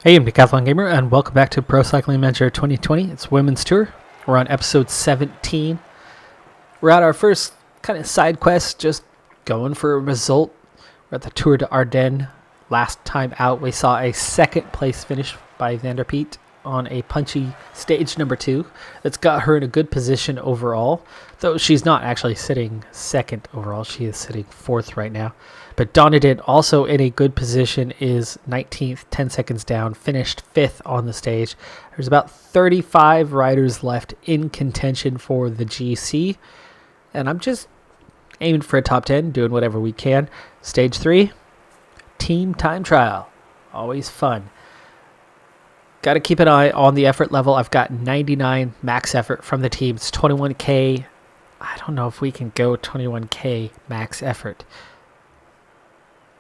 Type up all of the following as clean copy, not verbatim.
Hey, I'm Decathlon Gamer, and welcome back to Pro Cycling Manager 2020. It's Women's Tour. We're on episode 17. We're at our first kind of side quest, just going for a result. We're at the Tour de Ardennes. Last time out, we saw a second place finish by Van der Peet on a punchy stage number 2. That's got her in a good position overall, though she's not actually sitting second overall. She is sitting 4th right now. But Ardennes, also in a good position, is 19th, 10 seconds down, finished 5th on the stage. There's about 35 riders left in contention for the GC, and I'm just aiming for a top 10, doing whatever we can. Stage 3, team time trial. Always fun. Got to keep an eye on the effort level. I've got 99 max effort from the team. It's 21K. I don't know if we can go 21K max effort.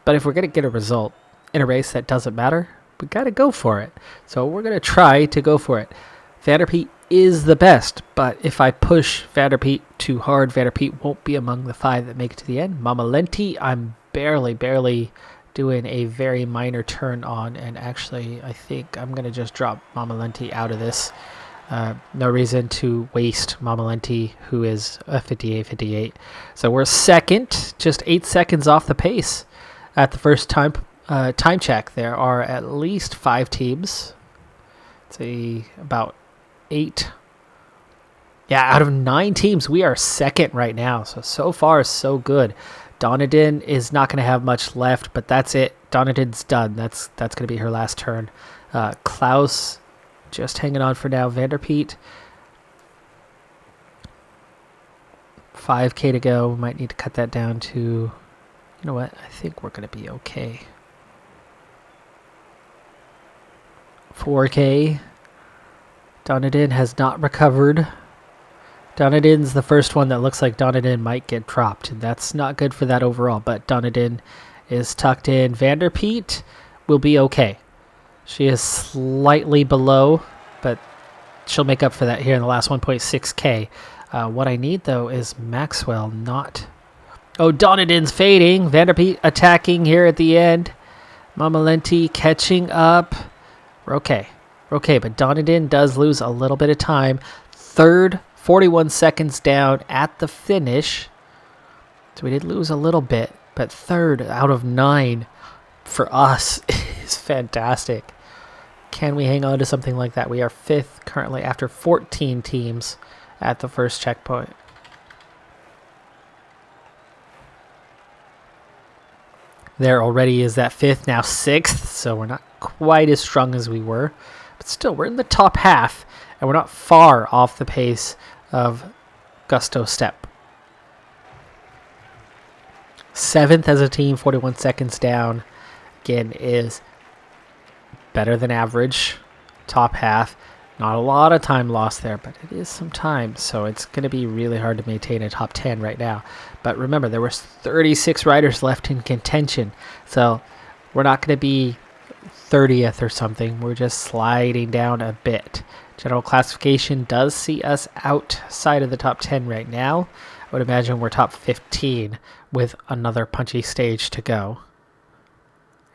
But if we're going to get a result in a race that doesn't matter, we got to go for it. So we're going to try to go for it. Van der Peet is the best, but if I push Van der Peet too hard, Van der Peet won't be among the 5 that make it to the end. Mama Lenti, I'm barely doing a very minor turn on, and actually I think I'm going to just drop Mama Lenti out of this. No reason to waste Mama Lenti, who is a 58. So we're second, just 8 seconds off the pace. At the first time check, there are at least 5 teams. It's about 8. Yeah, out of 9 teams, we are second right now. So far, so good. Ardennes is not going to have much left, but that's it. Ardennes done. That's going to be her last turn. Klaus just hanging on for now. Van der Peet, 5K to go. We might need to cut that down to... You know what? I think we're going to be okay. 4K. Ardennes has not recovered. Ardennes the first one that looks like Ardennes might get dropped. And that's not good for that overall. But Ardennes is tucked in. Van der Peet will be okay. She is slightly below, but she'll make up for that here in the last 1.6K. What I need, though, is Maxwell not... Oh, Ardennes fading. Van der Peet attacking here at the end. Mama Lenti catching up. We're okay, but Ardennes does lose a little bit of time. Third, 41 seconds down at the finish. So we did lose a little bit, but third out of 9 for us is fantastic. Can we hang on to something like that? We are 5th currently after 14 teams at the first checkpoint. There already is that 5th, now 6th, so we're not quite as strong as we were. But still, we're in the top half, and we're not far off the pace of Gusto Step. 7th as a team, 41 seconds down. Again, is better than average. Top half. Not a lot of time lost there, but it is some time, so it's going to be really hard to maintain a top 10 right now. But remember, there was 36 riders left in contention, so we're not going to be 30th or something. We're just sliding down a bit. General classification does see us outside of the top 10 right now. I would imagine we're top 15 with another punchy stage to go.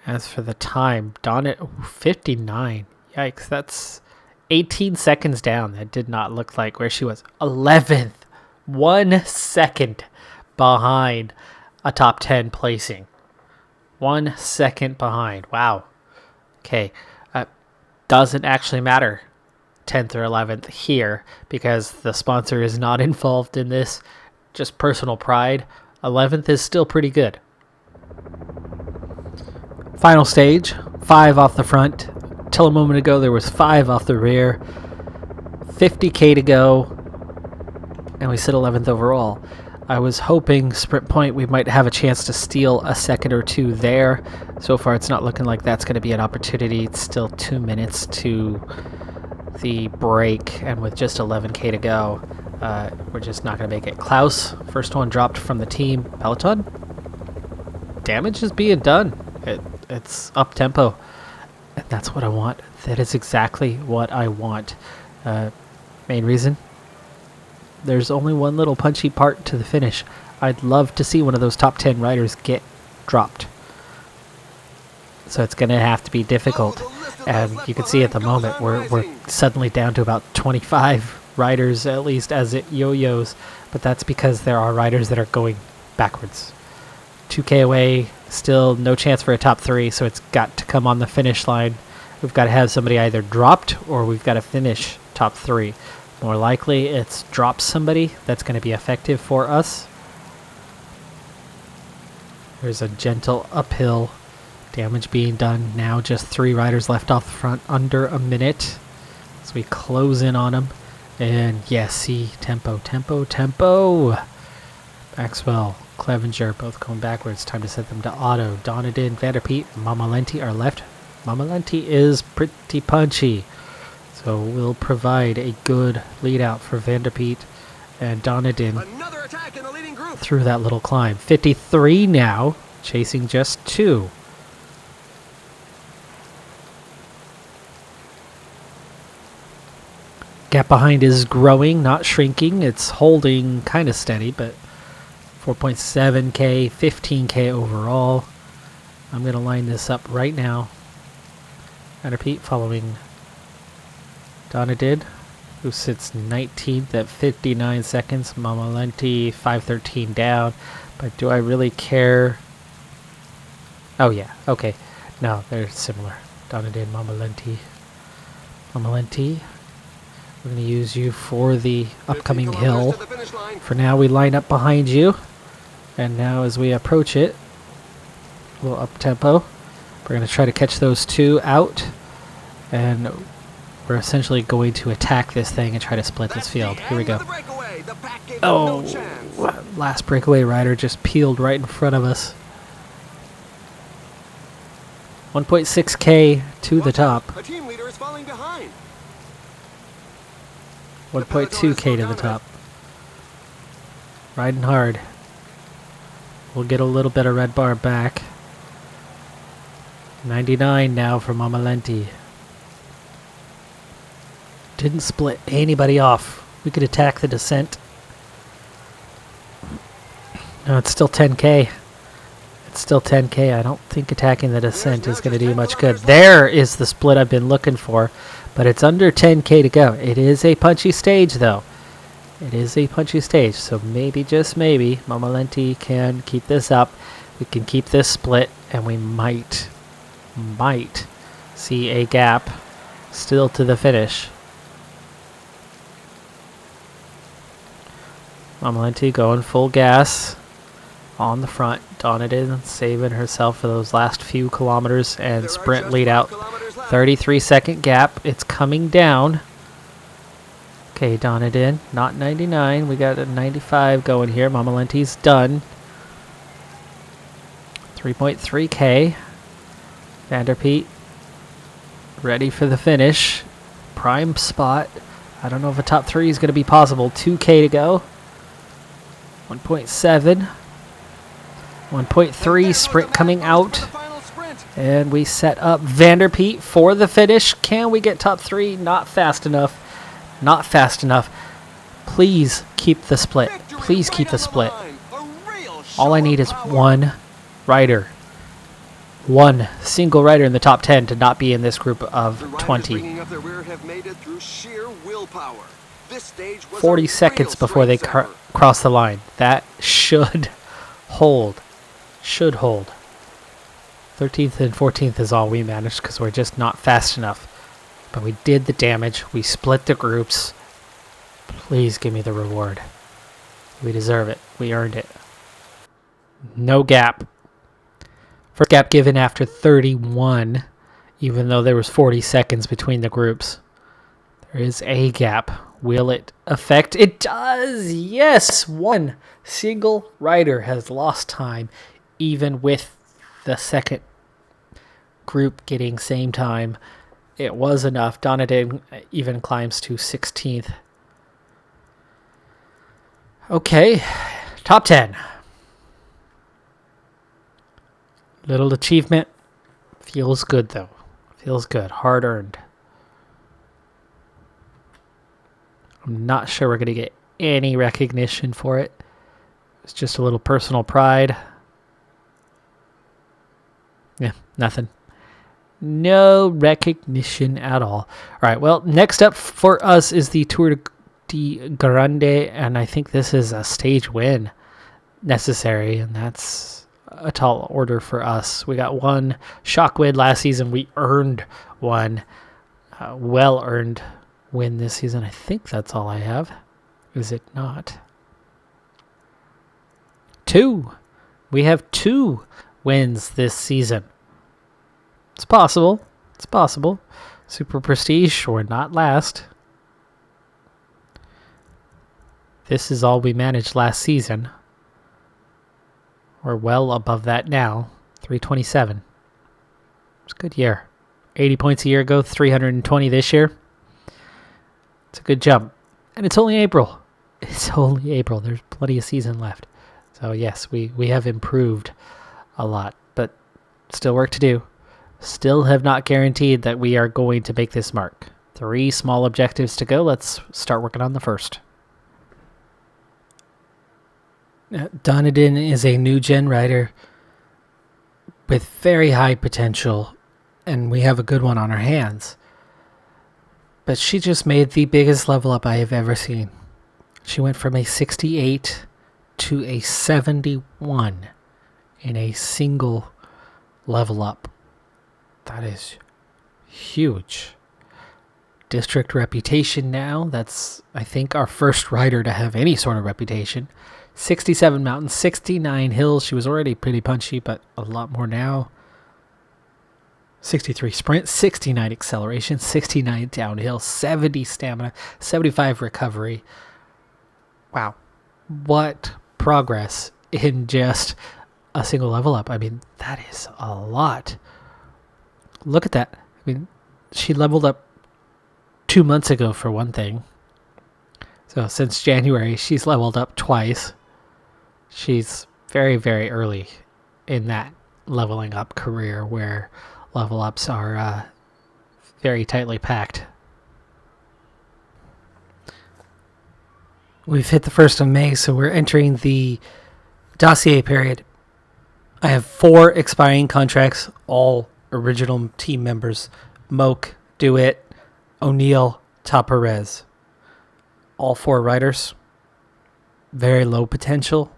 As for the time, Ardennes, 59. Yikes, that's 18 seconds down. That did not look like where she was. 11th. 1 second behind a top 10 placing. 1 second behind. Wow. Okay. Doesn't actually matter 10th or 11th here because the sponsor is not involved in this. Just personal pride. 11th is still pretty good. Final stage. 5 off the front. Till a moment ago, there was 5 off the rear. 50K to go. And we sit 11th overall. I was hoping sprint point we might have a chance to steal a second or 2 there. So far, it's not looking like that's going to be an opportunity. It's still 2 minutes to the break. And with just 11K to go, we're just not going to make it. Klaus, first one dropped from the team. Peloton? Damage is being done. It's up-tempo. And that's what I want. That is exactly what I want. Main reason? There's only one little punchy part to the finish. I'd love to see one of those top 10 riders get dropped. So it's going to have to be difficult. And you can see at the moment we're suddenly down to about 25 riders, at least as it yo-yos. But that's because there are riders that are going backwards. 2K away, still no chance for a top 3, so it's got to come on the finish line. We've got to have somebody either dropped or we've got to finish top 3. More likely it's drop somebody that's going to be effective for us. There's a gentle uphill. Damage being done now. Just 3 riders left off the front, under a minute. As we close in on them. And yes, see, tempo. Maxwell, Clevenger, both going backwards. Time to set them to auto. Donadin, Vanderpeet, Mamalenti are left. Mamalenti is pretty punchy. So we'll provide a good lead out for Vanderpeet and Donadin through that little climb. 53 now, chasing just 2. Gap behind is growing, not shrinking. It's holding kind of steady, but 4.7K, 15K overall. I'm going to line this up right now. Vanderpeet following Donadid, who sits 19th at 59 seconds. Mamalenti 513 down. But do I really care? Oh yeah, okay. No, they're similar. Donadid, Mamalenti. We're going to use you for the upcoming hill. For now, we line up behind you. And now as we approach it, a little up tempo. We're going to try to catch those 2 out. And we're essentially going to attack this thing and try to split this field. Here we go. Oh, last breakaway rider just peeled right in front of us. 1.6K to the top. A team leader is falling behind. 1.2K to the top. Riding hard. We'll get a little bit of red bar back. 99 now for Mamalenti. Didn't split anybody off. We could attack the descent. No, it's still 10K. It's still 10K. I don't think attacking the descent is going to do much good. There is the split I've been looking for. But it's under 10K to go. It is a punchy stage, though. It is a punchy stage. So maybe, just maybe, Mamalenti can keep this up. We can keep this split. And we might see a gap still to the finish. Mamalenti going full gas on the front. Donadin saving herself for those last few kilometers and sprint lead out. 33-second gap. It's coming down. Okay, Donadin, not 99. We got a 95 going here. Mamalenti's done. 3.3K. Vanderpeet ready for the finish. Prime spot. I don't know if a top 3 is going to be possible. 2K to go. 1.7. 1.3 sprint coming out. And we set up Vanderpeet for the finish. Can we get top 3? Not fast enough. Not fast enough. Please keep the split. Please keep the split. All I need is one rider. One single rider in the top 10 to not be in this group of 20. 40 seconds before they cross the line. That should hold. Should hold. 13th and 14th is all we managed because we're just not fast enough. But we did the damage. We split the groups. Please give me the reward. We deserve it. We earned it. No gap. First gap given after 31, even though there was 40 seconds between the groups. There is a gap. Will it affect? It does! Yes! One single rider has lost time, even with the second group getting same time. It was enough. Donadin even climbs to 16th. Okay, top 10. Little achievement. Feels good, though. Feels good. Hard earned. I'm not sure we're going to get any recognition for it. It's just a little personal pride. Yeah, nothing. No recognition at all. All right, well, next up for us is the Tour de Grande, and I think this is a stage win necessary, and that's a tall order for us. We got one shock win last season. We earned one well-earned win this season. I think that's all I have. Is it not? 2. We have 2 wins this season. It's possible. It's possible. Super Prestige or not last. This is all we managed last season. We're well above that now. 327. It's a good year. 80 points a year ago, 320 this year. It's a good jump. And it's only April. It's only April. There's plenty of season left. So yes, we have improved a lot, but still work to do. Still have not guaranteed that we are going to make this mark. 3 small objectives to go. Let's start working on the first. Donadan is a new gen rider with very high potential, and we have a good one on our hands. But she just made the biggest level up I have ever seen. She went from a 68 to a 71 in a single level up. That is huge. District reputation now. That's, I think, our first rider to have any sort of reputation. 67 mountains, 69 hills. She was already pretty punchy, but a lot more now. 63 sprint, 69 acceleration, 69 downhill, 70 stamina, 75 recovery. Wow. What progress in just a single level up. I mean, that is a lot. Look at that. I mean, she leveled up 2 months ago for one thing. So since January, she's leveled up twice. She's very, very early in that leveling up career where level ups are very tightly packed. We've hit the 1st of May, so we're entering the dossier period. I have 4 expiring contracts, all original team members. Moak, DeWitt, O'Neill, Taparez. All 4 riders. Very low potential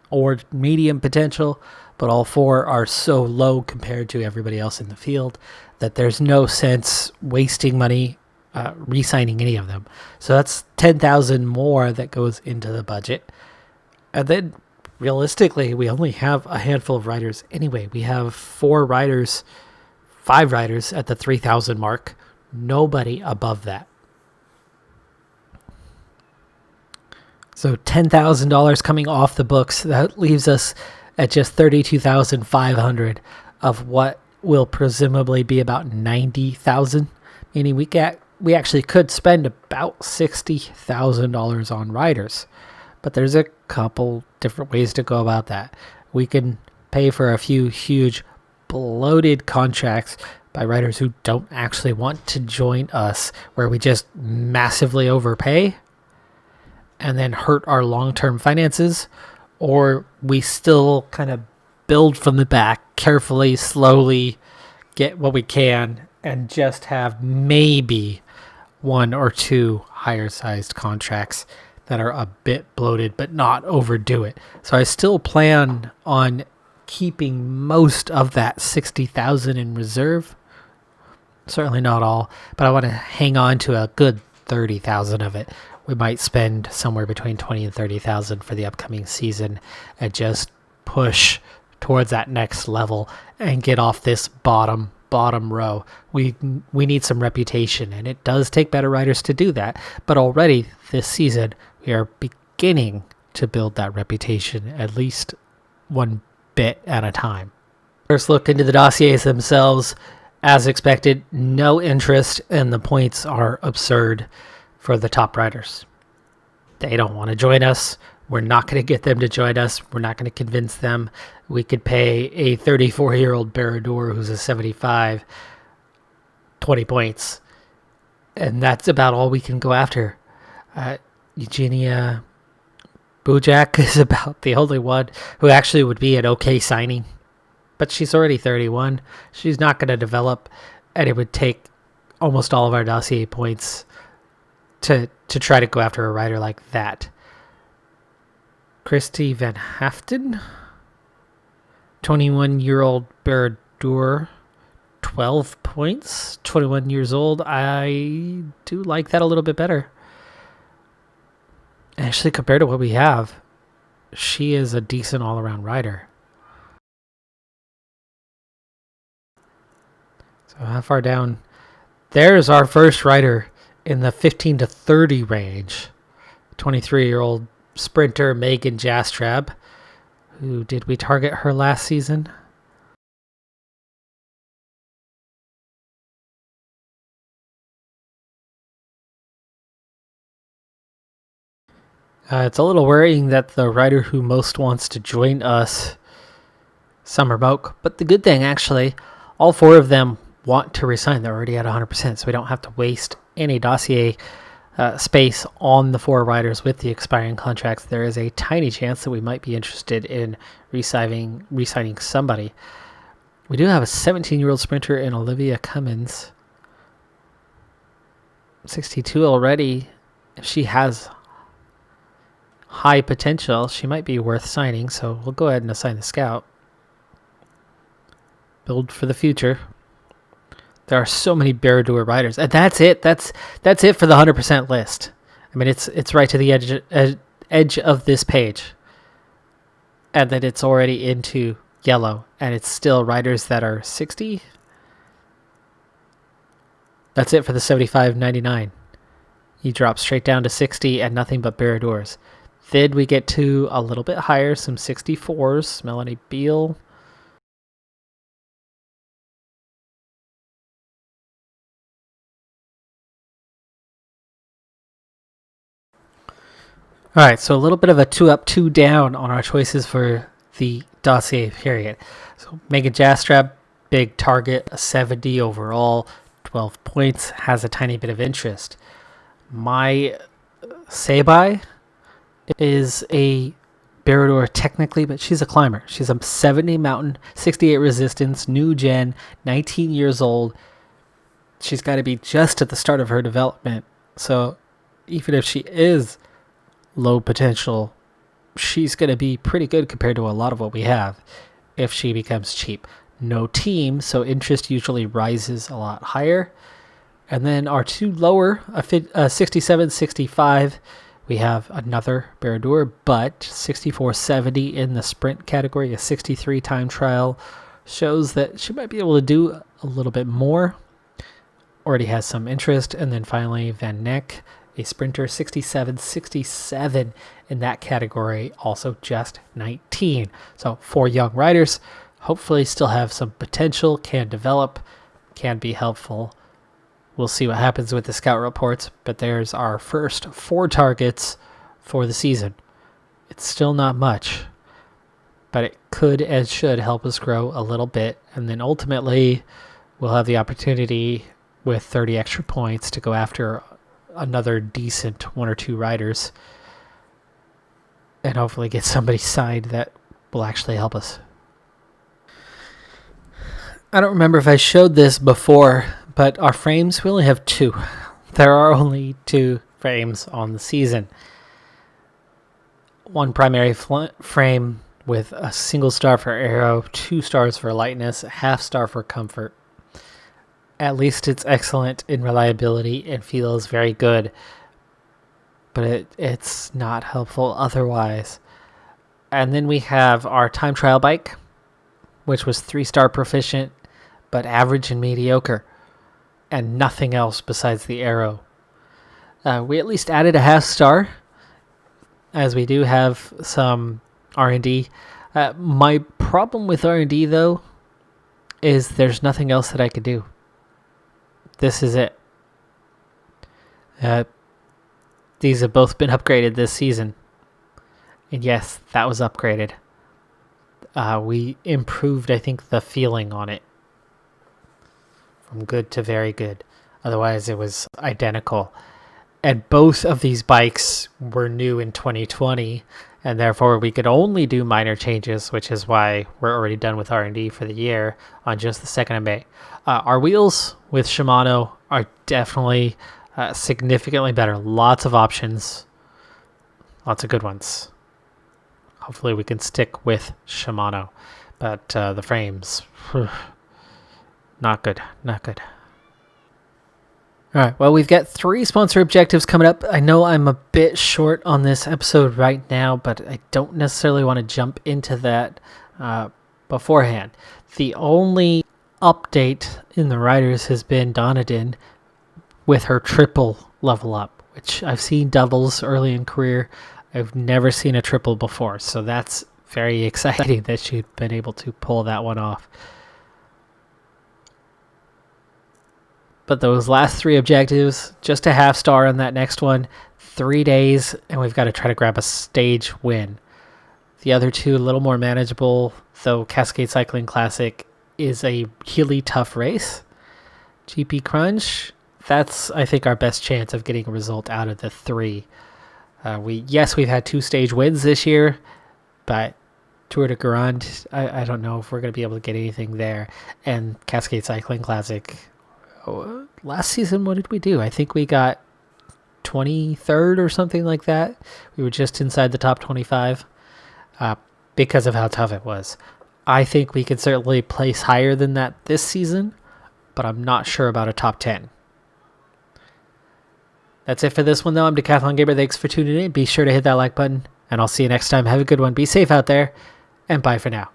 or medium potential, but all 4 are so low compared to everybody else in the field that there's no sense wasting money re-signing any of them. So that's $10,000 more that goes into the budget. And then realistically, we only have a handful of riders anyway. We have 5 riders at the 3,000 mark. Nobody above that. So $10,000 coming off the books. That leaves us at just $32,500 of what will presumably be about $90,000. Meaning we actually could spend about $60,000 on riders. But there's a couple different ways to go about that. We can pay for a few huge bloated contracts by riders who don't actually want to join us, where we just massively overpay and then hurt our long-term finances, or we still kind of build from the back, carefully, slowly, get what we can, and just have maybe 1 or 2 higher-sized contracts that are a bit bloated, but not overdo it. So I still plan on keeping most of that $60,000 in reserve. Certainly not all, but I want to hang on to a good $30,000 of it. We might spend somewhere between $20,000 and $30,000 for the upcoming season and just push towards that next level and get off this bottom row. We need some reputation, and it does take better riders to do that. But already this season, we are beginning to build that reputation, at least one bit at a time. First look into the dossiers themselves. As expected, no interest, and the points are absurd for the top riders. They don't want to join us. We're not going to get them to join us. We're not going to convince them. We could pay a 34-year-old Baradeur who's a 75 20 points, and that's about all we can go after. Eugenia Bujak is about the only one who actually would be an okay signing. but she's already 31. She's not going to develop, and it would take almost all of our dossier points to try to go after a rider like that. Christy Van Haften, 21-year-old Baradeur, 12 points, 21 years old. I do like that a little bit better. Actually, compared to what we have, she is a decent all-around rider. So how far down? There's our first rider in the 15 to 30 range. 23-year-old sprinter Megan Jastrab. Who did we target her last season? It's a little worrying that the rider who most wants to join us, Summer Moak, but the good thing actually, all four of them want to resign. They're already at 100%, so we don't have to waste any dossier space on the four riders with the expiring contracts. There is a tiny chance that we might be interested in re-signing somebody. We do have a 17-year-old sprinter in Olivia Cummins, 62 already. If she has high potential, she might be worth signing, so we'll go ahead and assign the scout. Build for the future. There are so many Baradeur riders, and that's it. That's it for the 100% list. I mean, it's right to the edge of this page, and then it's already into yellow, and it's still riders that are 60. That's it for the 75.99. He drops straight down to 60 and nothing but Baradeurs. Then we get to a little bit higher, some 64s. Melanie Beal. All right, so a little bit of a 2 up, 2 down on our choices for the dossier period. So Megan Jastrab, big target, a 70 overall, 12 points, has a tiny bit of interest. My Sabai is a Baradeur technically, but she's a climber. She's a 70 mountain, 68 resistance, new gen, 19 years old. She's got to be just at the start of her development. So even if she is low potential, she's going to be pretty good compared to a lot of what we have if she becomes cheap. No team, so interest usually rises a lot higher. And then our two lower, a 67, 65, we have another Baradeur, but 64.70 in the sprint category, a 63 time trial, shows that she might be able to do a little bit more. Already has some interest. And then finally, Van Neck, a sprinter, 67 in that category, also just 19. So 4 young riders, hopefully still have some potential, can develop, can be helpful. We'll see what happens with the scout reports, but there's our first 4 targets for the season. It's still not much, but it could and should help us grow a little bit. And then ultimately, we'll have the opportunity with 30 extra points to go after another decent 1 or 2 riders and hopefully get somebody signed that will actually help us. I don't remember if I showed this before, but our frames, we only have 2. There are only 2 frames on the season. One primary frame with a single star for aero, 2 stars for lightness, a half star for comfort. At least it's excellent in reliability and feels very good, but it's not helpful otherwise. And then we have our time trial bike, which was 3-star proficient, but average and mediocre, and nothing else besides the aero. We at least added a half star, as we do have some R&D. My problem with R&D, though, is there's nothing else that I could do. This is it. These have both been upgraded this season. And yes, that was upgraded. We improved, I think, the feeling on it. From good to very good. Otherwise, it was identical. And both of these bikes were new in 2020, and therefore we could only do minor changes, which is why we're already done with R&D for the year on just the 2nd of May. Our wheels with Shimano are definitely significantly better. Lots of options. Lots of good ones. Hopefully we can stick with Shimano. But the frames, not good. All right, well, we've got 3 sponsor objectives coming up. I know I'm a bit short on this episode right now, but I don't necessarily want to jump into that beforehand. The only update in the riders has been Donadin with her triple level up, which I've seen doubles early in career. I've never seen a triple before, so that's very exciting that she'd been able to pull that one off. But those last 3 objectives, just a half star on that next one, 3 days, and we've got to try to grab a stage win. The other 2, a little more manageable, though Cascade Cycling Classic is a really tough race. GP Crunch, that's, I think, our best chance of getting a result out of the 3. We've had 2 stage wins this year, but Tour de Garand, I don't know if we're going to be able to get anything there. And Cascade Cycling Classic, last season, what did we do? I think we got 23rd or something like that. We were just inside the top 25 because of how tough it was. I think we could certainly place higher than that this season, but I'm not sure about a top 10. That's it for this one, though. I'm Decathlon Gamer. Thanks for tuning in. Be sure to hit that like button, and I'll see you next time. Have a good one. Be safe out there, and bye for now.